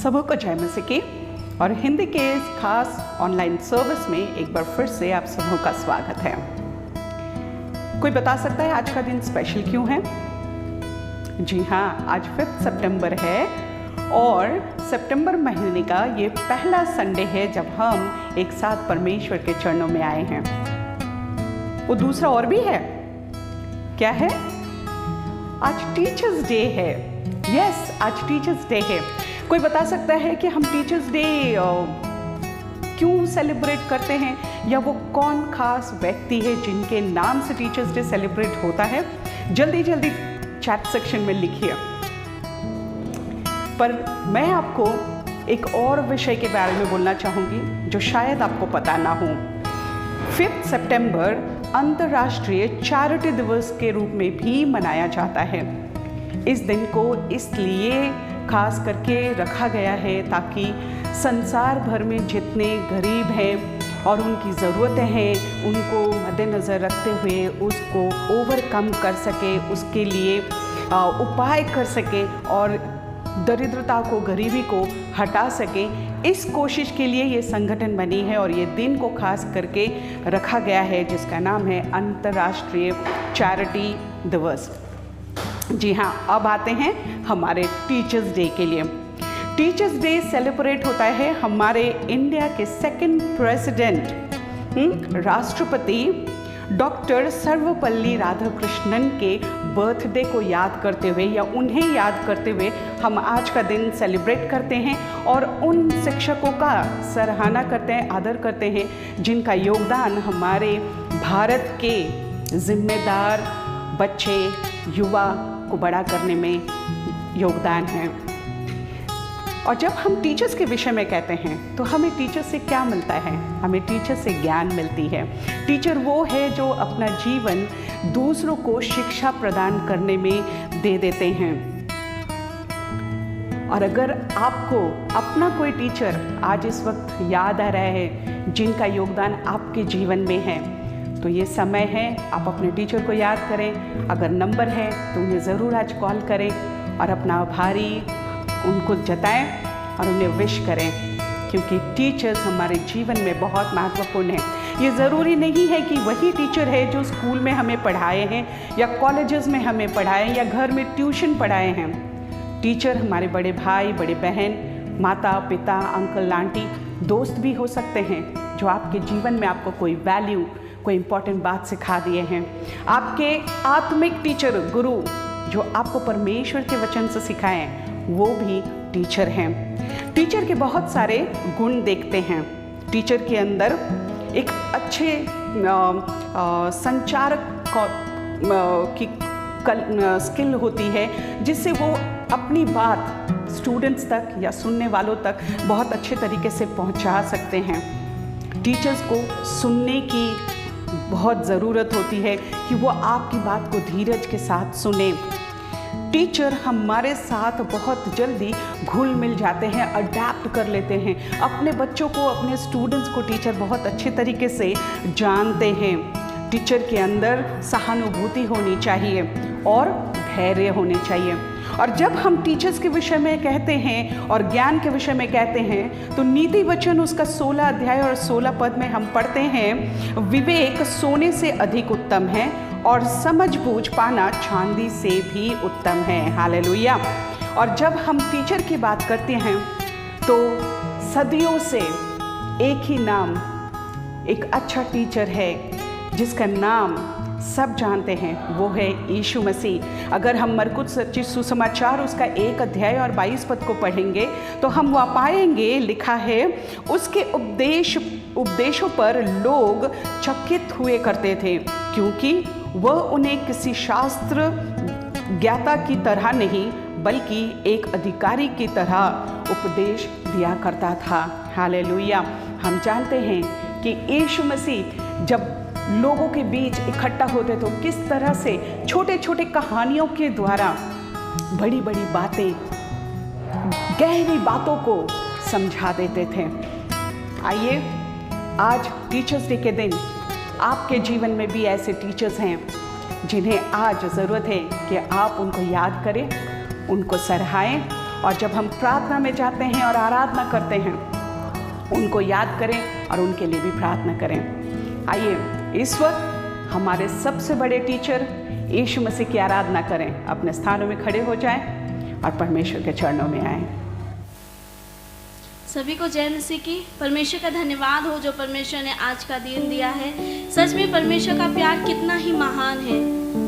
सबको जय मसीह की। और हिंदी के इस खास ऑनलाइन सर्विस में एक बार फिर से आप सबों का स्वागत है। कोई बता सकता है आज का दिन स्पेशल क्यों है? जी हाँ, आज 5 सितंबर है और सितंबर महीने का ये पहला संडे है जब हम एक साथ परमेश्वर के चरणों में आए हैं। वो दूसरा और भी है, क्या है? आज टीचर्स डे है। यस, आज टीचर्स डे है। कोई बता सकता है कि हम टीचर्स डे क्यों सेलिब्रेट करते हैं, या वो कौन खास व्यक्ति है जिनके नाम से टीचर्स डे सेलिब्रेट होता है? जल्दी जल्दी चैट सेक्शन में लिखिए। पर मैं आपको एक और विषय के बारे में बोलना चाहूँगी जो शायद आपको पता ना हो। 5 सितंबर अंतर्राष्ट्रीय चैरिटी दिवस के रूप में भी मनाया जाता है। इस दिन को इसलिए खास करके रखा गया है ताकि संसार भर में जितने गरीब हैं और उनकी ज़रूरतें हैं उनको मद्देनज़र रखते हुए उसको ओवरकम कर सके, उसके लिए उपाय कर सके और दरिद्रता को, गरीबी को हटा सके। इस कोशिश के लिए ये संगठन बनी है और ये दिन को खास करके रखा गया है जिसका नाम है अंतर्राष्ट्रीय चैरिटी दिवस। जी हाँ, अब आते हैं हमारे टीचर्स डे के लिए। टीचर्स डे सेलिब्रेट होता है हमारे इंडिया के सेकंड प्रेसिडेंट राष्ट्रपति डॉक्टर सर्वपल्ली राधाकृष्णन के बर्थडे को याद करते हुए या उन्हें याद करते हुए हम आज का दिन सेलिब्रेट करते हैं और उन शिक्षकों का सराहना करते हैं, आदर करते हैं जिनका योगदान हमारे भारत के जिम्मेदार बच्चे, युवा को बड़ा करने में योगदान है। और जब हम टीचर्स के विषय में कहते हैं तो हमें टीचर से क्या मिलता है? हमें टीचर से ज्ञान मिलती है। टीचर वो है जो अपना जीवन दूसरों को शिक्षा प्रदान करने में दे देते हैं। और अगर आपको अपना कोई टीचर आज इस वक्त याद आ रहा है जिनका योगदान आपके जीवन में है, तो ये समय है आप अपने टीचर को याद करें। अगर नंबर है तो उन्हें ज़रूर आज कॉल करें और अपना आभारी उनको जताएं और उन्हें विश करें, क्योंकि टीचर्स हमारे जीवन में बहुत महत्वपूर्ण है। ये ज़रूरी नहीं है कि वही टीचर है जो स्कूल में हमें पढ़ाए हैं या कॉलेजेस में हमें पढ़ाए या घर में ट्यूशन पढ़ाए हैं। टीचर हमारे बड़े भाई, बड़े बहन, माता पिता, अंकल आंटी, दोस्त भी हो सकते हैं जो आपके जीवन में आपको कोई वैल्यू, कोई इम्पॉर्टेंट बात सिखा दिए हैं। आपके आत्मिक टीचर, गुरु जो आपको परमेश्वर के वचन से सिखाएं, वो भी टीचर हैं। टीचर के बहुत सारे गुण देखते हैं। टीचर के अंदर एक अच्छे संचारक की स्किल होती है जिससे वो अपनी बात स्टूडेंट्स तक या सुनने वालों तक बहुत अच्छे तरीके से पहुंचा सकते हैं। टीचर्स को सुनने की बहुत ज़रूरत होती है कि वो आपकी बात को धीरज के साथ सुने। टीचर हमारे साथ बहुत जल्दी घुल मिल जाते हैं, अडैप्ट कर लेते हैं। अपने बच्चों को, अपने स्टूडेंट्स को टीचर बहुत अच्छे तरीके से जानते हैं। टीचर के अंदर सहानुभूति होनी चाहिए और धैर्य होने चाहिए। और जब हम टीचर्स के विषय में कहते हैं और ज्ञान के विषय में कहते हैं तो नीति वचन उसका 16 अध्याय और 16 पद में हम पढ़ते हैं, विवेक सोने से अधिक उत्तम है और समझ-बूझ पाना चांदी से भी उत्तम है। हालेलुया। और जब हम टीचर की बात करते हैं तो सदियों से एक ही नाम, एक अच्छा टीचर है जिसका नाम सब जानते हैं, वो है यीशु मसीह। अगर हम मरकुस सच्ची सुसमाचार उसका 1 अध्याय और 22 पद को पढ़ेंगे तो हम वहाँ पाएंगे, लिखा है, उसके उपदेशों पर लोग चकित हुए करते थे क्योंकि वह उन्हें किसी शास्त्र ज्ञाता की तरह नहीं बल्कि एक अधिकारी की तरह उपदेश दिया करता था। हालेलुया। हम जानते हैं कि यीशु मसीह जब लोगों के बीच इकट्ठा होते तो किस तरह से छोटे छोटे कहानियों के द्वारा बड़ी बड़ी बातें, गहरी बातों को समझा देते थे। आइए, आज टीचर्स डे के दिन आपके जीवन में भी ऐसे टीचर्स हैं जिन्हें आज ज़रूरत है कि आप उनको याद करें, उनको सराहें और जब हम प्रार्थना में जाते हैं और आराधना करते हैं, उनको याद करें और उनके लिए भी प्रार्थना करें। आइए इस वक्त हमारे सबसे बड़े टीचर यीशु मसीह की आराधना करें। अपने स्थानों में खड़े हो जाएं और परमेश्वर के चरणों में आएं। सभी को जय मसीह की। परमेश्वर का धन्यवाद हो जो परमेश्वर ने आज का दिन दिया है। सच में परमेश्वर का प्यार कितना ही महान है।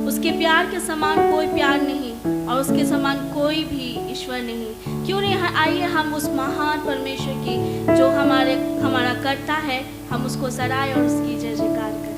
उसके प्यार के समान कोई प्यार नहीं और उसके समान कोई भी ईश्वर नहीं। क्यों नहीं, आइए हम उस महान परमेश्वर की जो हमारा कर्ता है, हम उसको सराहें और उसकी जय जयकार करें।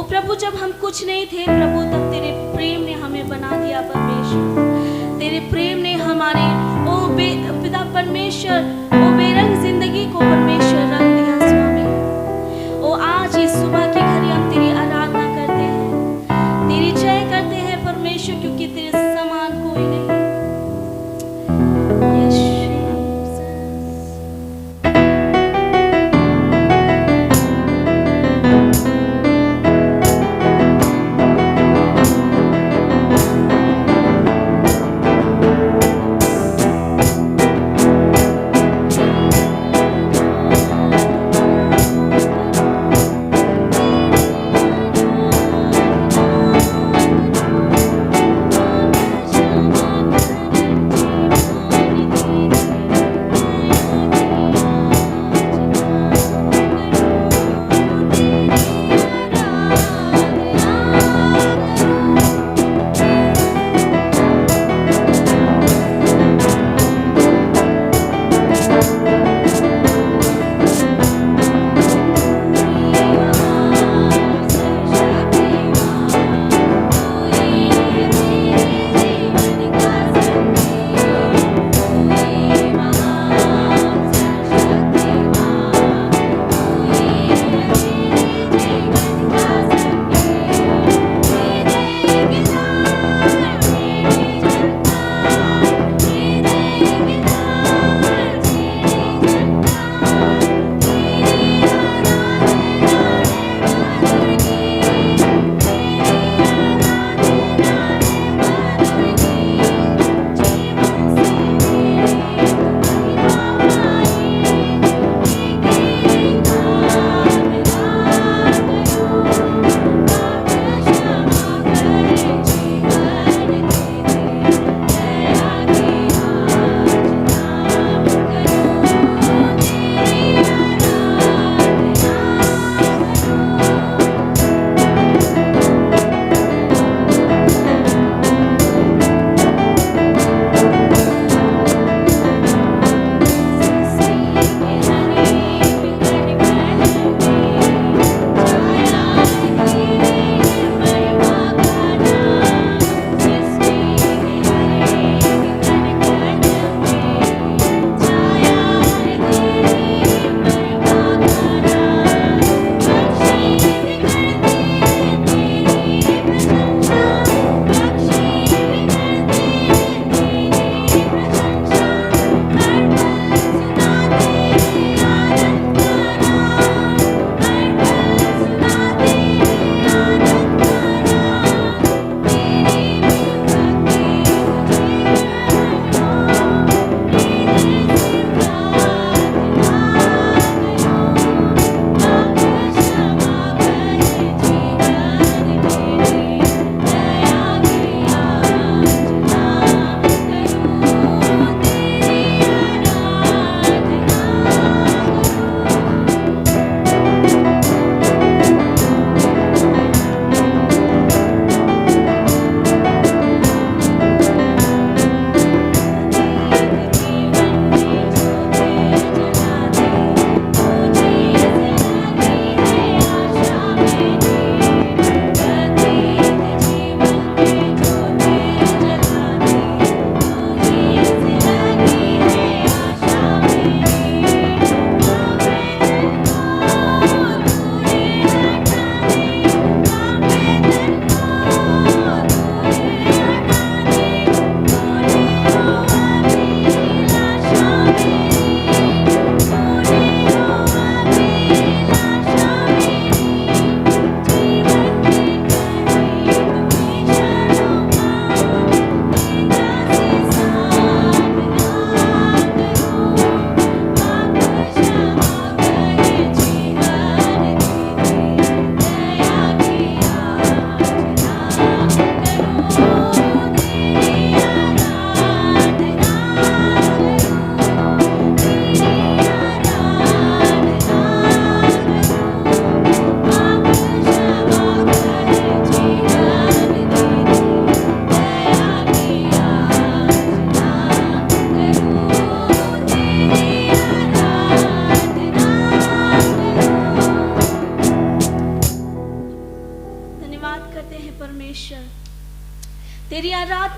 प्रभु जब हम कुछ नहीं थे प्रभु, तब तेरे प्रेम ने हमें बना दिया परमेश्वर। तेरे प्रेम ने हमारे पिता परमेश्वर बेरंग जिंदगी को परमेश्वर रंग दिया स्वामी। आज इस सुबह की घड़ी हम तेरी आराधना करते हैं, तेरी जय करते हैं परमेश्वर, क्योंकि तेरे समान कोई नहीं।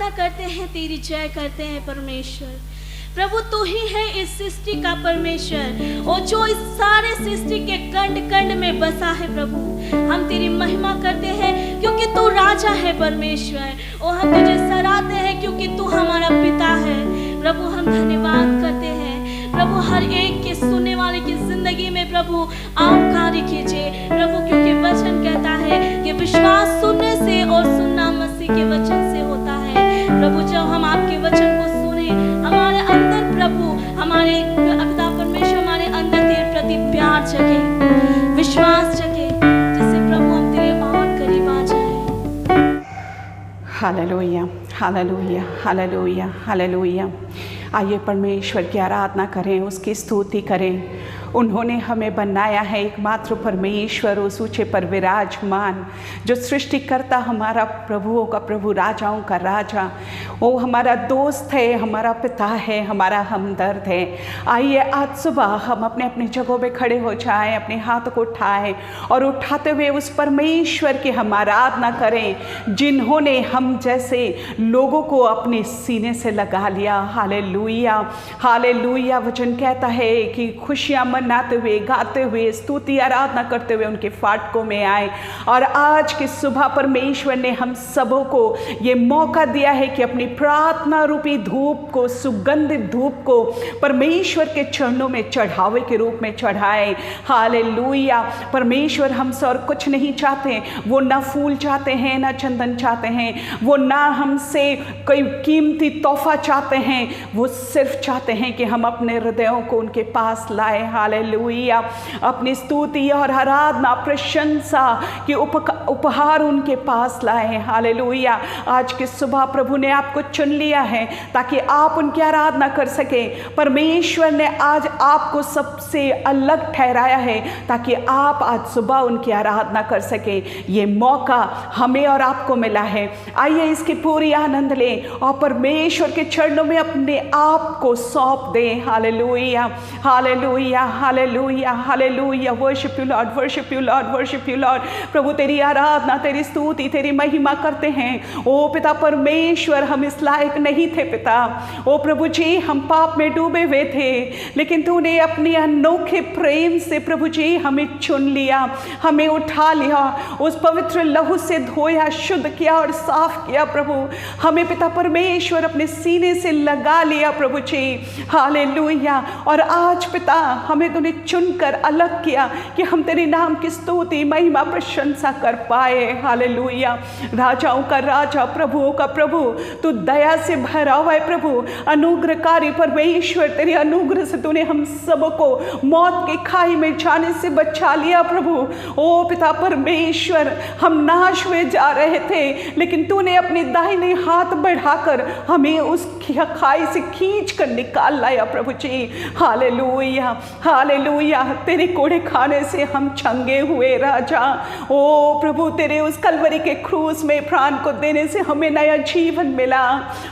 आराधना करते हैं, तेरी जय करते हैं परमेश्वर। प्रभु तू ही है इस सृष्टि का परमेश्वर, और जो इस सारे सृष्टि के कंड कंड में बसा है। प्रभु हम तेरी महिमा करते हैं क्योंकि तू राजा है परमेश्वर, और हम तुझे सराहते हैं क्योंकि तू हमारा पिता है। प्रभु हम धन्यवाद करते हैं प्रभु, हर एक के सुनने वाले की जिंदगी में प्रभु आप कार्य कीजिए प्रभु, क्योंकि वचन कहता है कि विश्वास सुनने से और सुनना मसीह के वचन से होता है। प्रभु जब हम आपके वचन को सुने, हमारे अंदर प्रभु, हमारे पिता परमेश्वर हमारे अंदर तेरे प्रति प्यार जगे, विश्वास जगे, जिससे प्रभु हम तेरे और करीब आ जाए। Hallelujah, hallelujah, hallelujah, hallelujah. आइए परमेश्वर की आराधना करें, उसकी स्तुति करें। उन्होंने हमें बनाया है एकमात्र परमेश्वर, उस ऊंचे पर विराजमान, जो सृष्टिकर्ता, हमारा प्रभुओं का प्रभु, राजाओं का राजा। वो हमारा दोस्त है, हमारा पिता है, हमारा हमदर्द है। आइए आज सुबह हम अपने अपनी जगहों पे खड़े हो जाएं, अपने हाथ को उठाएं और उठाते हुए उस परमेश्वर की हम आराधना करें जिन्होंने हम जैसे लोगों को अपने सीने से लगा लिया। Hallelujah, hallelujah. वचन कहता है कि खुशियाँ मनाते हुए, गाते हुए, स्तुति आराधना करते हुए उनके फाटकों में आए। और आज की सुबह परमेश्वर ने हम सबों को ये मौका दिया है कि अपनी प्रार्थना रूपी धूप को, सुगंधित धूप को परमेश्वर के चरणों में चढ़ावे के रूप में चढ़ाए। हालेलुया। परमेश्वर हमसे और कुछ नहीं चाहते, वो ना फूल चाहते हैं, ना चंदन चाहते हैं, वो ना हमसे कोई कीमती तोहफा चाहते हैं, वो सिर्फ चाहते हैं कि हम अपने हृदयों को उनके पास लाए। हालेलुया। अपनी स्तुति और आराधना, प्रशंसा के उपहार उनके पास लाए। हालेलुया। आज की सुबह प्रभु ने आपको चुन लिया है ताकि आप उनकी आराधना कर सके। परमेश्वर ने आज आपको सबसे अलग ठहराया है ताकि आप आज सुबह उनकी आराधना कर सके। ये मौका हमें और आपको मिला है। आइए इसकी पूरी आनंद लें और परमेश्वर के चरणों में अपने आप को सौंप दें। Hallelujah, hallelujah, hallelujah, hallelujah. Worship you Lord, worship you Lord, worship you Lord. प्रभु तेरी आराधना, तेरी स्तुति, तेरी महिमा करते हैं। ओ पिता परमेश्वर, हम इस लायक नहीं थे पिता। ओ प्रभु जी, हम पाप में डूबे हुए थे, लेकिन तूने अपने अनोखे प्रेम से प्रभु जी हमें चुन लिया, हमें उठा लिया, उस पवित्र लहू से धोया, शुद्ध किया और साफ किया। प्रभु हमें पिता परमेश्वर अपने सीने से लगा लिया प्रभु जी। हालेलुया। और आज पिता हमें तूने चुनकर अलग किया कि हम तेरे नाम की स्तुति, महिमा, प्रशंसा कर पाए। हालेलुया। राजाओं का राजा, प्रभुओं का प्रभु, तू दया से भरा हुआ है प्रभु, अनुग्रहकारी परमेश्वर। तेरे अनुग्रह से तूने हम सबको मौत की खाई में जाने से बचा लिया प्रभु। ओ पिता परमेश्वर, हम नाश हुए जा रहे थे, लेकिन तूने अपनी दाहिने हाथ बढ़ाकर हमें उस खाई से खींच कर निकाल लाया प्रभु जी। Hallelujah, hallelujah. तेरे कोड़े खाने से हम छंगे हुए राजा। ओ प्रभु, तेरे उस कलवरी के क्रूस में प्राण को देने से हमें नया जीवन मिला।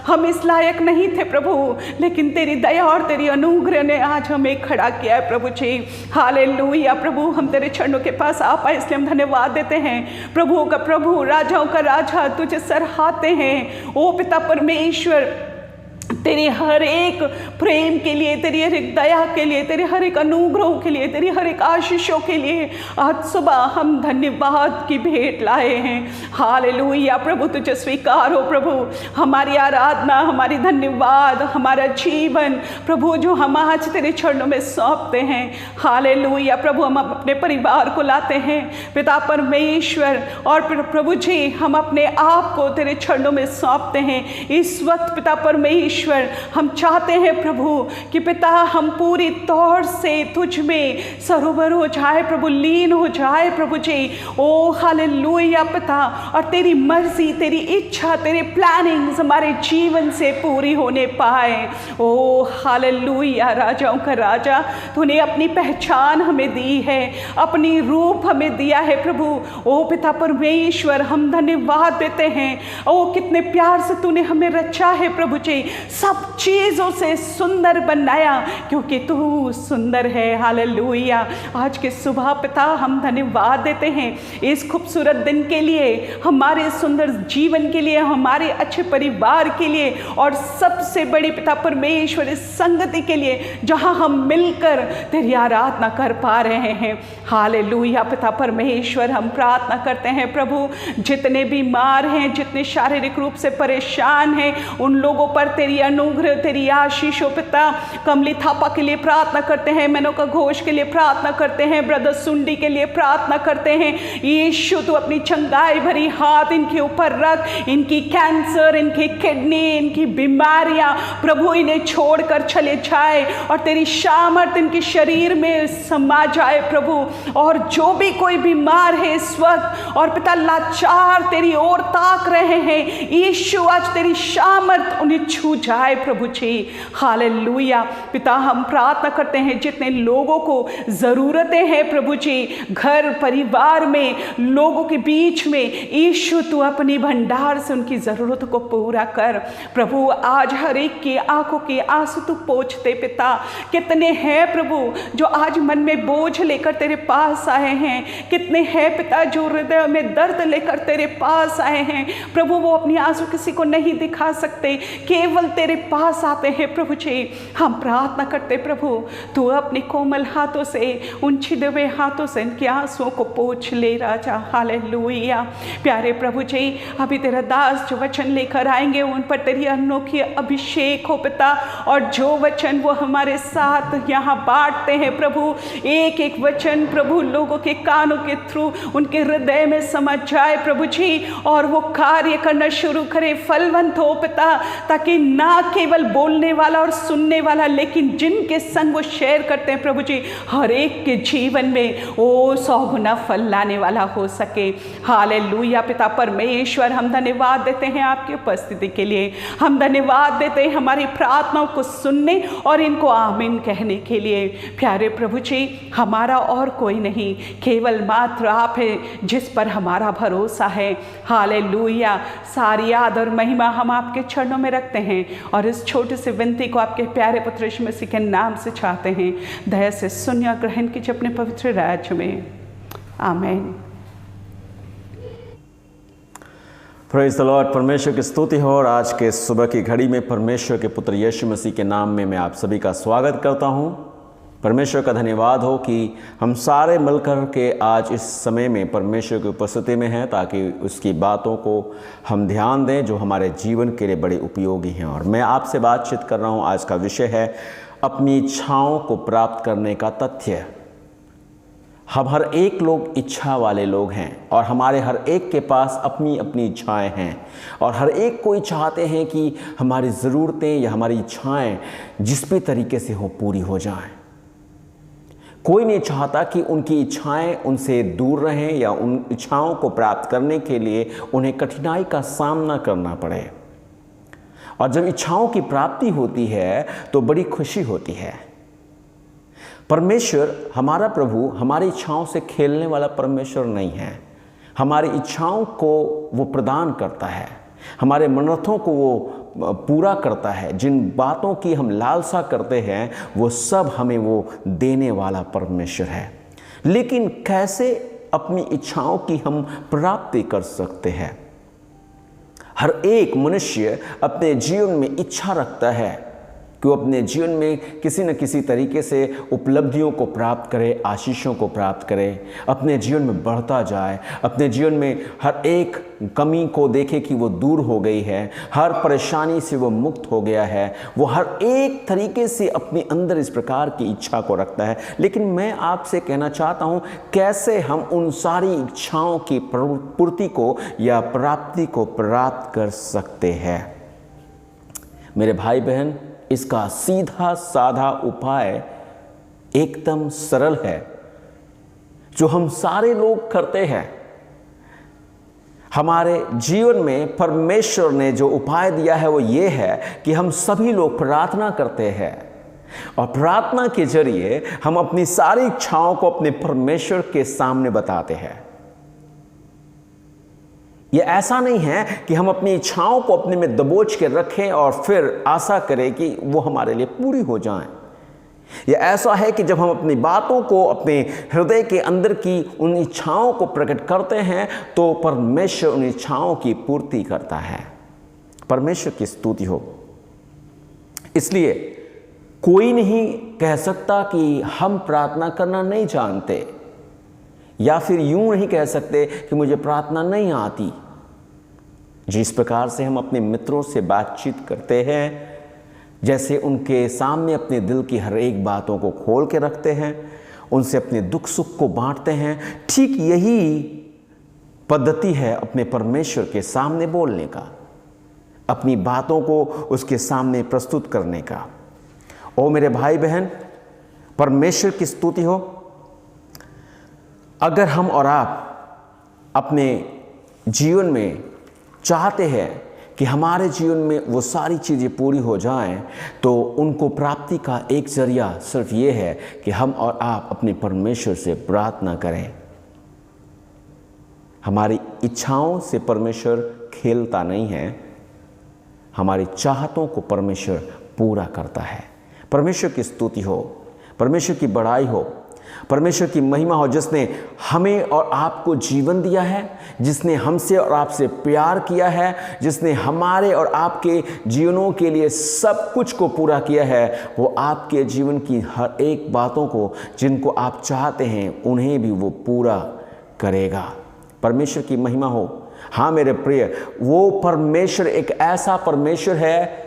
हम इस लायक नहीं थे प्रभु, लेकिन तेरी दया और तेरी अनुग्रह ने आज हमें खड़ा किया है प्रभु जी। हालेलुया। प्रभु हम तेरे चरणों के पास आ पाए, इसलिए हम धन्यवाद देते हैं। प्रभुओं का प्रभु, राजाओं का राजा, तुझे सराहते हैं। ओ पिता परमेश्वर, तेरे हर एक प्रेम के लिए, तेरी हर एक दया के लिए, तेरे हर एक अनुग्रहों के लिए, तेरी हर एक आशीषों के लिए आज सुबह हम धन्यवाद की भेंट लाए हैं। हालेलुया। प्रभु तुझे स्वीकार हो प्रभु, हमारी आराधना, हमारी धन्यवाद, हमारा जीवन प्रभु जो हम आज तेरे चरणों में सौंपते हैं। हालेलुया। प्रभु हम अपने परिवार को लाते हैं पिता परमेश्वर, और प्रभु जी हम अपने आप को तेरे चरणों में सौंपते हैं। इस वक्त पिता परमेश्वर, हम चाहते हैं प्रभु कि पिता हम पूरी तौर से तुझ में सरोवर हो जाए प्रभु, लीन हो जाए प्रभु जी। ओ हालेलुया पिता, और तेरी मर्जी, तेरी इच्छा, तेरे प्लानिंग्स हमारे जीवन से पूरी होने पाए। ओ हालेलुया। राजाओं का राजा, तूने अपनी पहचान हमें दी है, अपनी रूप हमें दिया है प्रभु। ओ पिता परमेश्वर, हम धन्यवाद देते हैं। ओ कितने प्यार से तूने हमें रचा है प्रभु जी, सब चीज़ों से सुंदर बनाया, क्योंकि तू सुंदर है। हालेलुया। आज के सुबह पिता हम धन्यवाद देते हैं इस खूबसूरत दिन के लिए, हमारे सुंदर जीवन के लिए, हमारे अच्छे परिवार के लिए, और सबसे बड़ी पिता परमेश्वर इस संगति के लिए जहां हम मिलकर तेरी आराधना कर पा रहे हैं। हालेलुया। पिता परमेश्वर हम प्रार्थना करते हैं प्रभु, जितने बीमार हैं, जितने शारीरिक रूप से परेशान हैं, उन लोगों पर तेरी अनुग्रह, तेरी आशीष हो पिता। कमली थापा के लिए प्रार्थना करते हैं, मेनका घोष के लिए प्रार्थना करते हैं, ब्रदर सुंडी के लिए प्रार्थना करते हैं। यीशु तू अपनी चंगाई भरी हाथ इनके ऊपर रख, इनकी कैंसर, इनकी किडनी, इनकी बीमारियां प्रभु इन्हें छोड़कर चले जाए और तेरी सामर्थ इनके शरीर में समा जाए प्रभु। और जो भी कोई बीमार है इस वक्त और पिता लाचार तेरी ओर ताक रहे हैं, यीशु आज तेरी सामर्थ उन्हें छू जाए प्रभु जी। हालेलुया। पिता हम प्रार्थना करते हैं जितने लोगों को ज़रूरतें हैं प्रभु जी, घर परिवार में, लोगों के बीच में, यीशु तू अपनी भंडार से उनकी ज़रूरतों को पूरा कर प्रभु। आज हर एक की आंखों के आंसू तू पोंछते पिता। कितने हैं प्रभु जो आज मन में बोझ लेकर तेरे पास आए हैं, कितने हैं पिता जो हृदय में दर्द लेकर तेरे पास आए हैं प्रभु। वो अपनी आंसू किसी को नहीं दिखा सकते, केवल तेरे पास आते हैं प्रभु जी। हम प्रार्थना करते प्रभु, तू अपने कोमल हाथों से, उन छिदे हाथों से इनके आंसुओं को पोंछ ले राजा। हालेलुया। प्यारे प्रभु जी, अभी तेरा दास जो वचन लेकर आएंगे उन पर तेरी अनोखी अभिषेक हो पिता, और जो वचन वो हमारे साथ यहाँ बांटते हैं प्रभु, एक एक वचन प्रभु लोगों के कानों के थ्रू उनके हृदय में समझ जाए प्रभु जी, और वो कार्य करना शुरू करे, फलवंत हो पिता, ताकि ना केवल बोलने वाला और सुनने वाला, लेकिन जिनके संग वो शेयर करते हैं प्रभु जी, हर एक के जीवन में वो 100 गुना फल लाने वाला हो सके। हालेलुया। पिता परमेश्वर हम धन्यवाद देते हैं आपकी उपस्थिति के लिए, हम धन्यवाद देते हैं हमारी प्रार्थनाओं को सुनने और इनको आमीन कहने के लिए। प्यारे प्रभु जी, हमारा और कोई नहीं, केवल मात्र आप हैं जिस पर हमारा भरोसा है। हालेलुया। सारी याद और महिमा हम आपके चरणों में रखते हैं और इस छोटे से विनती को आपके प्यारे पुत्र यीशु मसीह के नाम से चाहते हैं। दया से सुनिए और ग्रहण कीजिए अपने पवित्र राज्य में। आमीन। Praise the Lord. परमेश्वर की स्तुति हो। और आज के सुबह की घड़ी में परमेश्वर के पुत्र यीशु मसीह के नाम में मैं आप सभी का स्वागत करता हूं। परमेश्वर का धन्यवाद हो कि हम सारे मिलकर के आज इस समय में परमेश्वर की उपस्थिति में हैं, ताकि उसकी बातों को हम ध्यान दें जो हमारे जीवन के लिए बड़े उपयोगी हैं। और मैं आपसे बातचीत कर रहा हूं। आज का विषय है अपनी इच्छाओं को प्राप्त करने का तथ्य। हम हर एक लोग इच्छा वाले लोग हैं और हमारे हर एक के पास अपनी अपनी इच्छाएं हैं, और हर एक कोई चाहते हैं कि हमारी ज़रूरतें या हमारी इच्छाएं जिस भी तरीके से हो पूरी हो जाएं। कोई नहीं चाहता कि उनकी इच्छाएं उनसे दूर रहें या उन इच्छाओं को प्राप्त करने के लिए उन्हें कठिनाई का सामना करना पड़े। और जब इच्छाओं की प्राप्ति होती है तो बड़ी खुशी होती है। परमेश्वर हमारा प्रभु हमारी इच्छाओं से खेलने वाला परमेश्वर नहीं है। हमारी इच्छाओं को वो प्रदान करता है, हमारे मनोरथों को वो पूरा करता है। जिन बातों की हम लालसा करते हैं वो सब हमें वो देने वाला परमेश्वर है। लेकिन कैसे अपनी इच्छाओं की हम प्राप्ति कर सकते हैं? हर एक मनुष्य अपने जीवन में इच्छा रखता है कि वो अपने जीवन में किसी न किसी तरीके से उपलब्धियों को प्राप्त करे, आशीषों को प्राप्त करे, अपने जीवन में बढ़ता जाए, अपने जीवन में हर एक कमी को देखे कि वो दूर हो गई है, हर परेशानी से वो मुक्त हो गया है। वो हर एक तरीके से अपने अंदर इस प्रकार की इच्छा को रखता है। लेकिन मैं आपसे कहना चाहता हूँ, कैसे हम उन सारी इच्छाओं की पूर्ति को या प्राप्ति को प्राप्त कर सकते हैं? मेरे भाई बहन, इसका सीधा साधा उपाय एकदम सरल है, जो हम सारे लोग करते हैं। हमारे जीवन में परमेश्वर ने जो उपाय दिया है वो ये है कि हम सभी लोग प्रार्थना करते हैं, और प्रार्थना के जरिए हम अपनी सारी इच्छाओं को अपने परमेश्वर के सामने बताते हैं। ये ऐसा नहीं है कि हम अपनी इच्छाओं को अपने में दबोच के रखें और फिर आशा करें कि वो हमारे लिए पूरी हो जाएं। ये ऐसा है कि जब हम अपनी बातों को, अपने हृदय के अंदर की उन इच्छाओं को प्रकट करते हैं तो परमेश्वर उन इच्छाओं की पूर्ति करता है। परमेश्वर की स्तुति हो। इसलिए कोई नहीं कह सकता कि हम प्रार्थना करना नहीं जानते, या फिर यूं नहीं कह सकते कि मुझे प्रार्थना नहीं आती। जिस प्रकार से हम अपने मित्रों से बातचीत करते हैं, जैसे उनके सामने अपने दिल की हर एक बातों को खोल के रखते हैं, उनसे अपने दुख सुख को बांटते हैं, ठीक यही पद्धति है अपने परमेश्वर के सामने बोलने का, अपनी बातों को उसके सामने प्रस्तुत करने का। ओ मेरे भाई बहन, परमेश्वर की स्तुति हो। अगर हम और आप अपने जीवन में चाहते हैं कि हमारे जीवन में वो सारी चीज़ें पूरी हो जाएं, तो उनको प्राप्ति का एक जरिया सिर्फ ये है कि हम और आप अपने परमेश्वर से प्रार्थना करें। हमारी इच्छाओं से परमेश्वर खेलता नहीं है, हमारी चाहतों को परमेश्वर पूरा करता है। परमेश्वर की स्तुति हो, परमेश्वर की बड़ाई हो, परमेश्वर की महिमा हो, जिसने हमें और आपको जीवन दिया है, जिसने हमसे और आपसे प्यार किया है, जिसने हमारे और आपके जीवनों के लिए सब कुछ को पूरा किया है। वो आपके जीवन की हर एक बातों को, जिनको आप चाहते हैं, उन्हें भी वो पूरा करेगा। परमेश्वर की महिमा हो। हाँ मेरे प्रिय, वो परमेश्वर एक ऐसा परमेश्वर है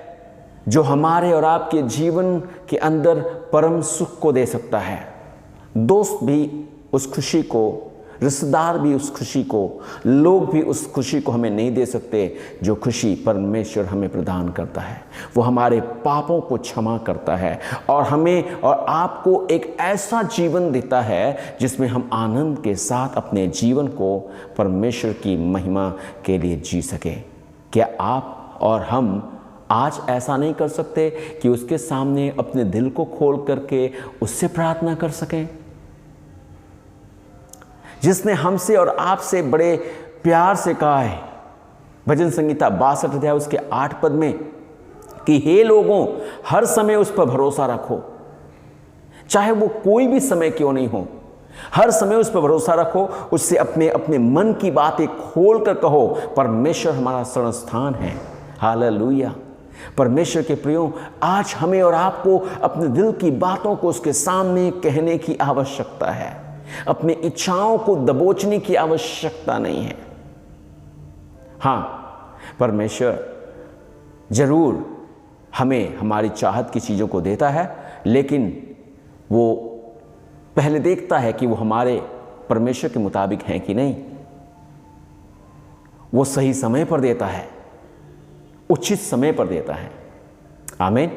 जो हमारे और आपके जीवन के अंदर परम सुख को दे सकता है। दोस्त भी उस खुशी को, रिश्तेदार भी उस खुशी को, लोग भी उस खुशी को हमें नहीं दे सकते जो खुशी परमेश्वर हमें प्रदान करता है। वो हमारे पापों को क्षमा करता है और हमें और आपको एक ऐसा जीवन देता है जिसमें हम आनंद के साथ अपने जीवन को परमेश्वर की महिमा के लिए जी सकें। क्या आप और हम आज ऐसा नहीं कर सकते कि उसके सामने अपने दिल को खोल करके उससे प्रार्थना कर सकें, जिसने हमसे और आपसे बड़े प्यार से कहा है भजन संहिता 62 अध्याय उसके 8 पद में कि हे लोगों, हर समय उस पर भरोसा रखो, चाहे वो कोई भी समय क्यों नहीं हो। हर समय उस पर भरोसा रखो, उससे अपने अपने मन की बातें खोल कर कहो, परमेश्वर हमारा शरण स्थान है। हालेलुया। परमेश्वर के प्रियो, आज हमें और आपको अपने दिल की बातों को उसके सामने कहने की आवश्यकता है। अपनी इच्छाओं को दबोचने की आवश्यकता नहीं है। हाँ, परमेश्वर जरूर हमें हमारी चाहत की चीज़ों को देता है, लेकिन वो पहले देखता है कि वो हमारे परमेश्वर के मुताबिक हैं कि नहीं। वो सही समय पर देता है, उचित समय पर देता है। आमीन,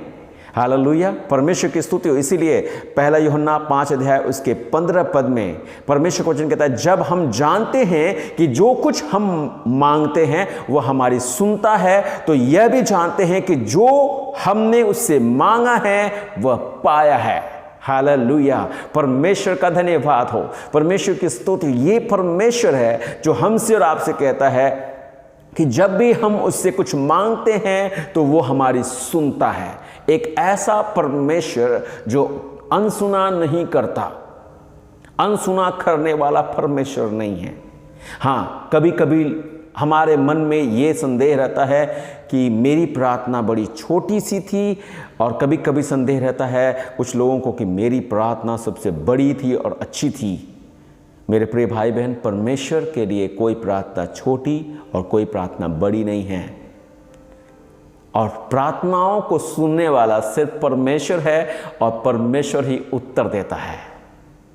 हालेलुया। परमेश्वर की स्तुति हो। इसीलिए 1 यूहन्ना 5 अध्याय उसके 15 पद में परमेश्वर का वचन कहता है, जब हम जानते हैं कि जो कुछ हम मांगते हैं वह हमारी सुनता है, तो यह भी जानते हैं कि जो हमने उससे मांगा है वह पाया है। हालेलुया। परमेश्वर का धन्यवाद हो, परमेश्वर की स्तुति। ये परमेश्वर है जो हमसे और आपसे कहता है कि जब भी हम उससे कुछ मांगते हैं तो वो हमारी सुनता है। एक ऐसा परमेश्वर जो अनसुना नहीं करता, अनसुना करने वाला परमेश्वर नहीं है। हाँ, कभी कभी हमारे मन में ये संदेह रहता है कि मेरी प्रार्थना बड़ी छोटी सी थी, और कभी कभी संदेह रहता है कुछ लोगों को कि मेरी प्रार्थना सबसे बड़ी थी और अच्छी थी। मेरे प्रिय भाई बहन, परमेश्वर के लिए कोई प्रार्थना छोटी और कोई प्रार्थना बड़ी नहीं है, और प्रार्थनाओं को सुनने वाला सिर्फ परमेश्वर है, और परमेश्वर ही उत्तर देता है।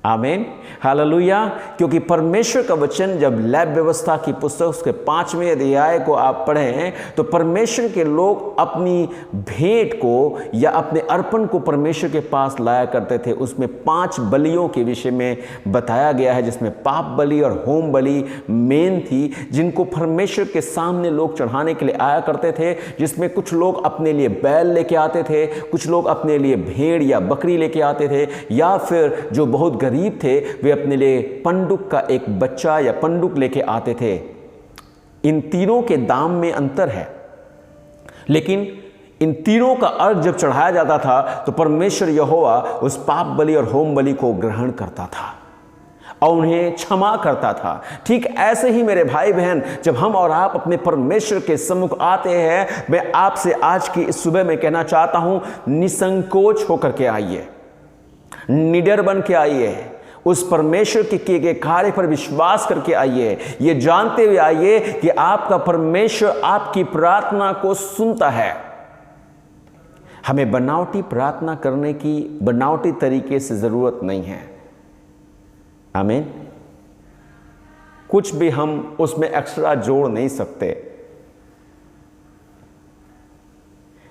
आमीन, हालेलुया। क्योंकि परमेश्वर का वचन, जब लैब व्यवस्था की पुस्तक उसके 5वें अध्याय को आप पढ़ें तो परमेश्वर के लोग अपनी भेंट को या अपने अर्पण को परमेश्वर के पास लाया करते थे। उसमें 5 बलियों के विषय में बताया गया है, जिसमें पाप बलि और होम बलि मेन थी, जिनको परमेश्वर के सामने लोग चढ़ाने के लिए आया करते थे। जिसमें कुछ लोग अपने लिए बैल लेके आते थे, कुछ लोग अपने लिए भेड़ या बकरी लेके आते थे, या फिर जो बहुत गरीब थे वे अपने लिए पंडुक का एक बच्चा या पंडुक लेके आते थे। इन तीनों के दाम में अंतर है, लेकिन इन तीनों का अर्घ जब चढ़ाया जाता था तो परमेश्वर यहोवा उस पाप बलि और होम बलि को ग्रहण करता था और उन्हें क्षमा करता था। ठीक ऐसे ही मेरे भाई बहन, जब हम और आप अपने परमेश्वर के सम्मुख आते हैं, मैं आपसे आज की इस सुबह में कहना चाहता हूं, निसंकोच होकर के आइए, निडर बन के आइए, उस परमेश्वर के किए गए कार्य पर विश्वास करके आइए, ये जानते हुए आइए कि आपका परमेश्वर आपकी प्रार्थना को सुनता है। हमें बनावटी प्रार्थना करने की बनावटी तरीके से जरूरत नहीं है। आमीन। कुछ भी हम उसमें एक्स्ट्रा जोड़ नहीं सकते,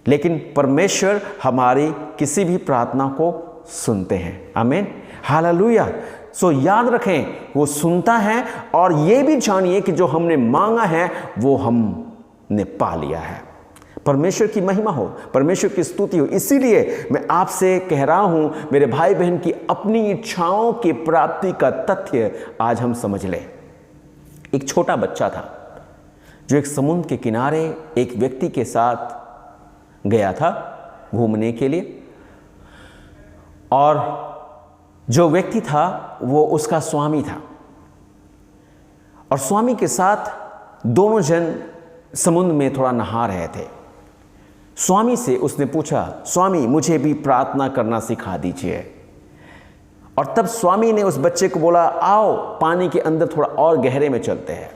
लेकिन परमेश्वर हमारी किसी भी प्रार्थना को सुनते हैं। आमीन, हालेलुया। सो याद रखें, वो सुनता है और ये भी जानिए कि जो हमने मांगा है वो हमने पा लिया है। परमेश्वर की महिमा हो, परमेश्वर की स्तुति हो। इसीलिए मैं आपसे कह रहा हूं मेरे भाई बहन की अपनी इच्छाओं की प्राप्ति का तथ्य आज हम समझ लें। एक छोटा बच्चा था जो एक समुद्र के किनारे एक व्यक्ति के साथ गया था घूमने के लिए, और जो व्यक्ति था वो उसका स्वामी था, और स्वामी के साथ दोनों जन समुद्र में थोड़ा नहा रहे थे। स्वामी से उसने पूछा, स्वामी मुझे भी प्रार्थना करना सिखा दीजिए। और तब स्वामी ने उस बच्चे को बोला, आओ पानी के अंदर थोड़ा और गहरे में चलते हैं।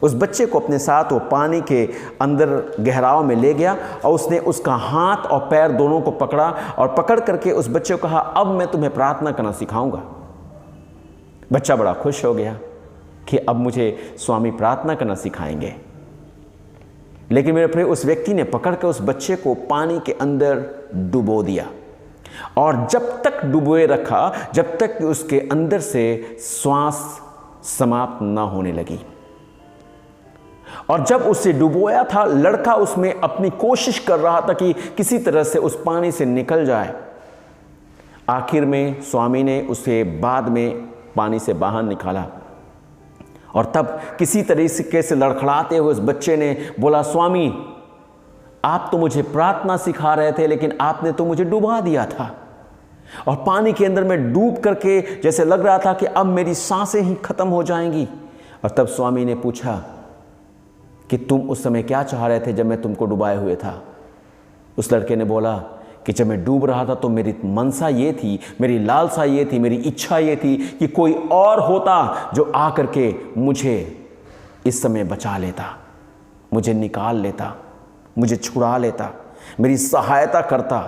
उस बच्चे को अपने साथ वो पानी के अंदर गहराव में ले गया और उसने उसका हाथ और पैर दोनों को पकड़ा और पकड़ करके उस बच्चे को कहा, अब मैं तुम्हें प्रार्थना करना सिखाऊंगा। बच्चा बड़ा खुश हो गया कि अब मुझे स्वामी प्रार्थना करना सिखाएंगे। लेकिन मेरे प्रिय, उस व्यक्ति ने पकड़ कर उस बच्चे को पानी के अंदर डुबो दिया, और जब तक डुबोए रखा जब तक कि उसके अंदर से श्वास समाप्त ना होने लगी। और जब उसे डुबोया था, लड़का उसमें अपनी कोशिश कर रहा था कि किसी तरह से उस पानी से निकल जाए। आखिर में स्वामी ने उसे बाद में पानी से बाहर निकाला, और तब किसी तरीके से लड़खड़ाते हुए उस बच्चे ने बोला, स्वामी आप तो मुझे प्रार्थना सिखा रहे थे, लेकिन आपने तो मुझे डुबा दिया था, और पानी के अंदर में डूब करके जैसे लग रहा था कि अब मेरी सांसें ही खत्म हो जाएंगी। और तब स्वामी ने पूछा कि तुम उस समय क्या चाह रहे थे जब मैं तुमको डुबाए हुए था? उस लड़के ने बोला कि जब मैं डूब रहा था तो मेरी मनसा ये थी, मेरी लालसा ये थी, मेरी इच्छा ये थी कि कोई और होता जो आकर के मुझे इस समय बचा लेता, मुझे निकाल लेता, मुझे छुड़ा लेता, मेरी सहायता करता।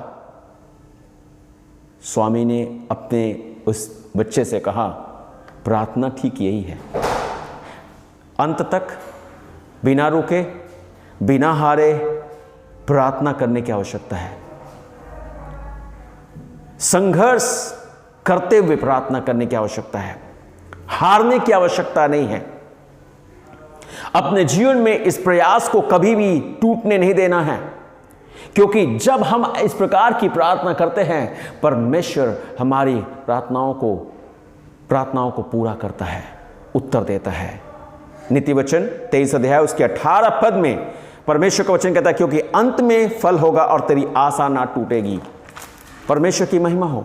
स्वामी ने अपने उस बच्चे से कहा, प्रार्थना ठीक यही है। अंत तक बिना रुके, बिना हारे प्रार्थना करने की आवश्यकता है। संघर्ष करते हुए प्रार्थना करने की आवश्यकता है, हारने की आवश्यकता नहीं है। अपने जीवन में इस प्रयास को कभी भी टूटने नहीं देना है, क्योंकि जब हम इस प्रकार की प्रार्थना करते हैं, परमेश्वर हमारी प्रार्थनाओं को पूरा करता है, उत्तर देता है। नीति वचन 23 अध्याय उसके 18 पद में परमेश्वर का वचन कहता है, क्योंकि अंत में फल होगा और तेरी आशा ना टूटेगी। परमेश्वर की महिमा हो,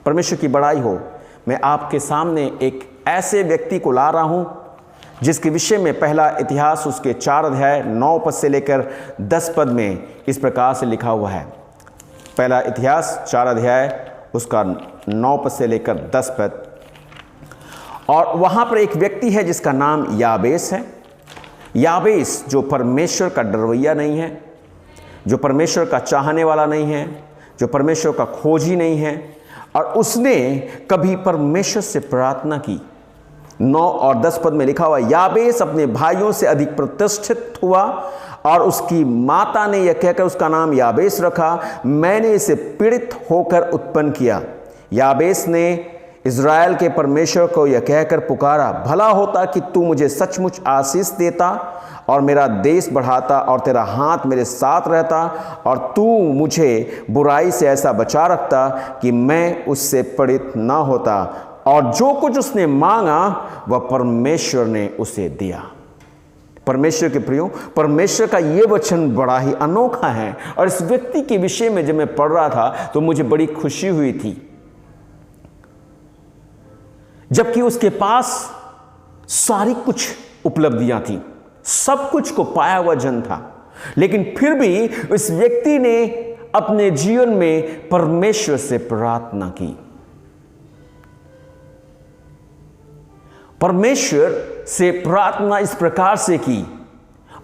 परमेश्वर की बड़ाई हो। मैं आपके सामने एक ऐसे व्यक्ति को ला रहा हूं जिसके विषय में पहला इतिहास उसके 4 अध्याय 9 पद से लेकर 10 पद में इस प्रकार से लिखा हुआ है। पहला इतिहास 4 अध्याय उसका 9 पद से लेकर 10 पद। और वहाँ पर एक व्यक्ति है जिसका नाम याबेस है। याबेस जो परमेश्वर का डरवैया नहीं है, जो परमेश्वर का चाहने वाला नहीं है, जो परमेश्वर का खोजी नहीं है, और उसने कभी परमेश्वर से प्रार्थना की। 9 और 10 पद में लिखा हुआ, याबेस अपने भाइयों से अधिक प्रतिष्ठित हुआ और उसकी माता ने यह कहकर उसका नाम याबेस रखा, मैंने इसे पीड़ित होकर उत्पन्न किया। याबेस ने इज़राइल के परमेश्वर को यह कहकर पुकारा, भला होता कि तू मुझे सचमुच आशीष देता और मेरा देश बढ़ाता और तेरा हाथ मेरे साथ रहता और तू मुझे बुराई से ऐसा बचा रखता कि मैं उससे पीड़ित ना होता। और जो कुछ उसने मांगा वह परमेश्वर ने उसे दिया। परमेश्वर के प्रियो, परमेश्वर का ये वचन बड़ा ही अनोखा है और इस व्यक्ति के विषय में जब मैं पढ़ रहा था तो मुझे बड़ी खुशी हुई थी। जबकि उसके पास सारी कुछ उपलब्धियां थी, सब कुछ को पाया हुआ जन था, लेकिन फिर भी इस व्यक्ति ने अपने जीवन में परमेश्वर से प्रार्थना की। परमेश्वर से प्रार्थना इस प्रकार से की,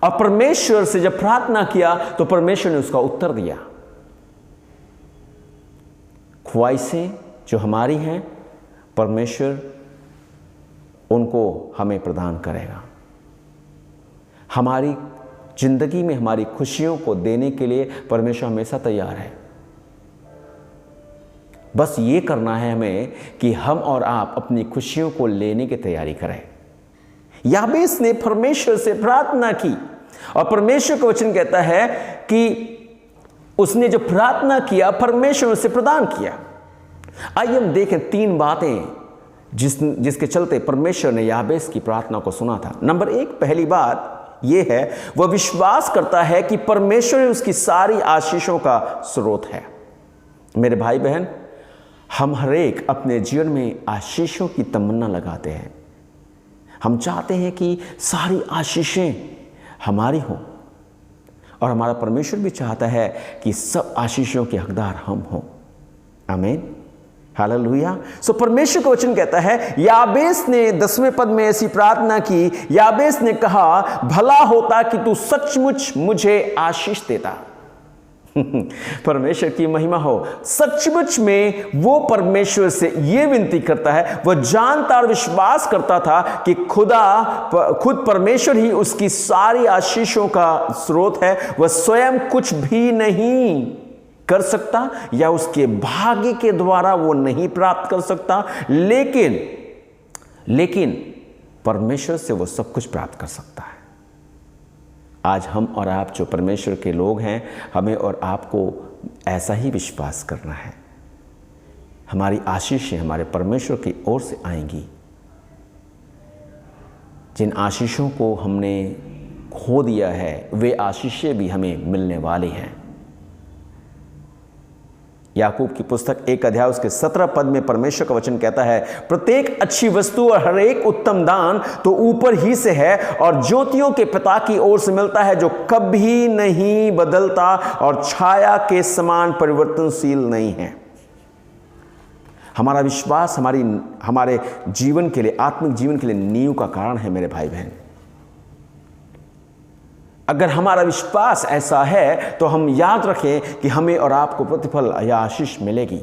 और परमेश्वर से जब प्रार्थना किया तो परमेश्वर ने उसका उत्तर दिया। ख्वाहिशें जो हमारी हैं, परमेश्वर उनको हमें प्रदान करेगा। हमारी जिंदगी में हमारी खुशियों को देने के लिए परमेश्वर हमेशा तैयार है। बस ये करना है हमें कि हम और आप अपनी खुशियों को लेने की तैयारी करें। याबेस ने परमेश्वर से प्रार्थना की और परमेश्वर का वचन कहता है कि उसने जो प्रार्थना किया परमेश्वर उसे प्रदान किया। आइए हम देखें 3 बातें जिसके चलते परमेश्वर ने याबेस की प्रार्थना को सुना था। नंबर 1, पहली बात यह है, वह विश्वास करता है कि परमेश्वर उसकी सारी आशीषों का स्रोत है। मेरे भाई बहन, हम हर एक अपने जीवन में आशीषों की तमन्ना लगाते हैं। हम चाहते हैं कि सारी आशीषें हमारी हों, और हमारा परमेश्वर भी चाहता है कि सब आशीषों के हकदार हम हों। आमीन, हालेलुया। सो परमेश्वर का वचन कहता है, याबेस ने 10वें पद में ऐसी प्रार्थना की। याबेस ने कहा, भला होता कि तू सचमुच मुझे आशीष देता। परमेश्वर की महिमा हो। सचमुच में वो परमेश्वर से ये विनती करता है। वह जानता और विश्वास करता था कि खुद परमेश्वर ही उसकी सारी आशीषों का स्रोत है। वह स्वयं कुछ भी नहीं कर सकता या उसके भाग्य के द्वारा वो नहीं प्राप्त कर सकता, लेकिन परमेश्वर से वो सब कुछ प्राप्त कर सकता है। आज हम और आप जो परमेश्वर के लोग हैं, हमें और आपको ऐसा ही विश्वास करना है। हमारी आशीषें हमारे परमेश्वर की ओर से आएंगी। जिन आशीषों को हमने खो दिया है, वे आशीषें भी हमें मिलने वाली हैं। याकूब की पुस्तक 1 अध्याय उसके 17 पद में परमेश्वर का वचन कहता है, प्रत्येक अच्छी वस्तु और हर एक उत्तम दान तो ऊपर ही से है और ज्योतियों के पिता की ओर से मिलता है, जो कभी नहीं बदलता और छाया के समान परिवर्तनशील नहीं है। हमारा विश्वास हमारे जीवन के लिए, आत्मिक जीवन के लिए नींव का कारण है। मेरे भाई बहन, अगर हमारा विश्वास ऐसा है तो हम याद रखें कि हमें और आपको प्रतिफल या आशीष मिलेगी।